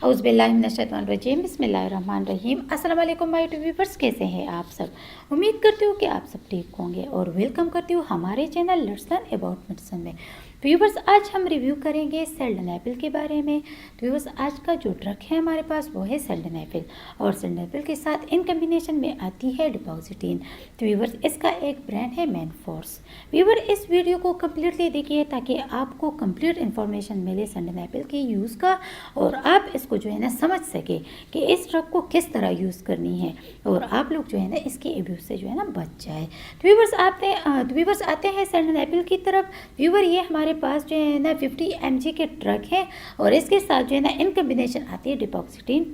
औज़ुबिल्लाहिमिनश्शैतानिर्रजीम बिस्मिल्लाहिर्रहमानिर्रहीम। अस्सलाम वालेकुम माय व्यूअर्स, कैसे हैं आप सब। उम्मीद करती हूँ कि आप सब ठीक होंगे और वेलकम करती हूँ हमारे channel let's learn about medicine में। व्यूअर्स, आज हम रिव्यू करेंगे सेल्डेनाइपिल के बारे में। व्यूअर्स, आज का जो ड्रग है हमारे पास वो है सेल्डेनाइपिल, और सेल्डेनाइपिल के साथ इन कम्बिनेशन में आती है डिपॉक्सिटीन। तो व्यूअर्स, इसका एक ब्रांड है मैनफोर्स। व्यूअर, इस वीडियो को कम्प्लीटली देखिए ताकि आपको कंप्लीट इन्फॉर्मेशन मिले सेल्डेनाइपिल के यूज़ का, और आप इसको जो है ना समझ सके कि इस ड्रग को किस तरह यूज़ करनी है, और आप लोग जो है ना इसके एब्यूज से जो है ना बच जाए। तो व्यूअर्स आते हैं सेल्डेनाइपिल की तरफ। व्यूअर, ये हमारे पास जो है ना 50 mg के ड्रग है, और इसके साथ जो है ना इन कम्बिनेशन आती है डिपॉक्सिटीन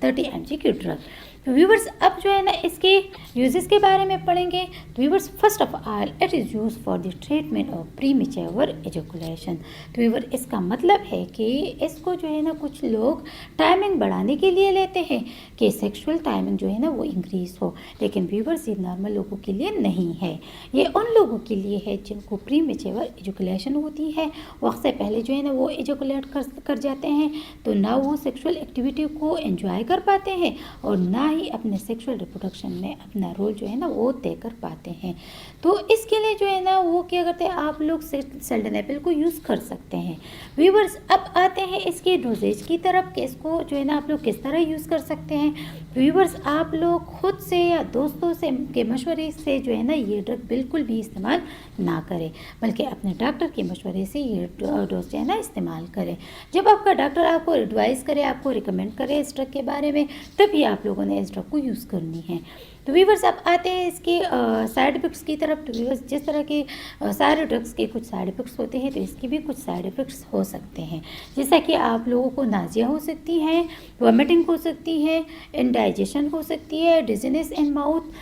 30 mg की ड्रग। व्यूवर्स, अब जो है ना इसके यूजेस के बारे में पढ़ेंगे। Viewers, first of all it is use for the treatment of premature ejaculation. तो व्यूवर, इसका मतलब है कि इसको जो है ना कुछ लोग टाइमिंग बढ़ाने के लिए लेते हैं कि सेक्सुअल टाइमिंग जो है ना वो इंक्रीज हो, लेकिन व्यूवर्स ये नॉर्मल लोगों के लिए नहीं है। ये उन लोगों के लिए है जिनको प्रीमेच्योर एजुकुलेशन होती है, वक्त से पहले जो है ना वो एजुकुलेट कर जाते हैं, तो ना वो सेक्सुअल एक्टिविटी को एंजॉय कर पाते हैं और ना ही अपने सेक्सुअल रिप्रोडक्शन में अपना रोल जो है ना वो तय कर पाते हैं। तो इसके लिए जो है ना वो क्या करते हैं, आप लोग सेल्डेनाइपिल को यूज़ कर सकते हैं। व्यूवर्स, अब आते हैं इसके डोजेज की तरफ कि इसको जो है ना आप लोग किस तरह यूज़ कर सकते हैं। व्यूवर्स, आप लोग खुद से या दोस्तों से के मशवरे से जो है ना ये ड्रग बिल्कुल भी इस्तेमाल ना करें, बल्कि अपने डॉक्टर के मशवरे से ये डोज जो है ना इस्तेमाल करें। जब आपका डॉक्टर आपको एडवाइस करे, आपको रिकमेंड करे इस ड्रग के बारे में, तभी आप लोगों ने इस ड्रग को यूज़ करनी है। तो व्यूवर्स, अब आते हैं इसके साइड इफ़ेक्ट्स की तरफ। तो व्यूवर्स, जिस तरह के सारे ड्रग्स के कुछ साइड इफ़ेक्ट्स होते हैं, तो इसके भी कुछ साइड इफ़ेक्ट्स हो सकते हैं, जैसा कि आप लोगों को नाजिया हो सकती है, वॉमिटिंग हो सकती है, इंडाइजेशन हो सकती है, डिजीनेस इन माउथ,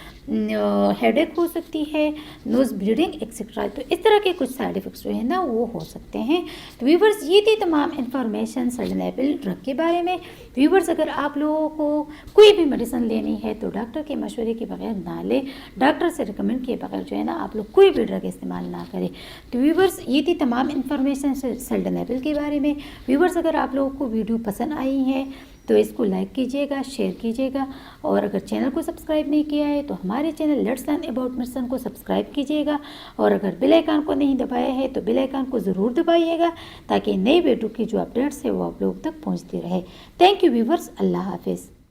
हेडेक हो सकती है, नोज़ ब्लीडिंग एक्सेट्रा। तो इस तरह के कुछ साइड इफ़ेक्ट्स जो है ना वो हो सकते हैं। तो व्यूवर्स, ये थी तमाम इन्फॉर्मेशन सेल्डेनाइपिल ड्रग के बारे में। व्यूवर्स, अगर आप लोगों को कोई भी मेडिसिन लेनी है तो डॉक्टर के मशवरे के बगैर ना ले, डॉक्टर से रिकमेंड किए बगैर जो है ना आप लोग कोई भी ड्रग इस्तेमाल ना करें। तो व्यूवर्स, ये थी तमाम इन्फॉर्मेशन सेल्डेनाइपिल के बारे में। व्यूवर्स, अगर आप लोगों को वीडियो पसंद आई है तो इसको लाइक कीजिएगा, शेयर कीजिएगा, और अगर चैनल को सब्सक्राइब नहीं किया है तो हमारे channel let's learn about medicine को सब्सक्राइब कीजिएगा, और अगर बेल आइकन को नहीं दबाया है तो बेल आइकन को ज़रूर दबाइएगा ताकि नई वीडियो की जो अपडेट्स है वो आप लोगों तक पहुंचती रहे। थैंक यू व्यूवर्स, अल्लाह हाफिज़।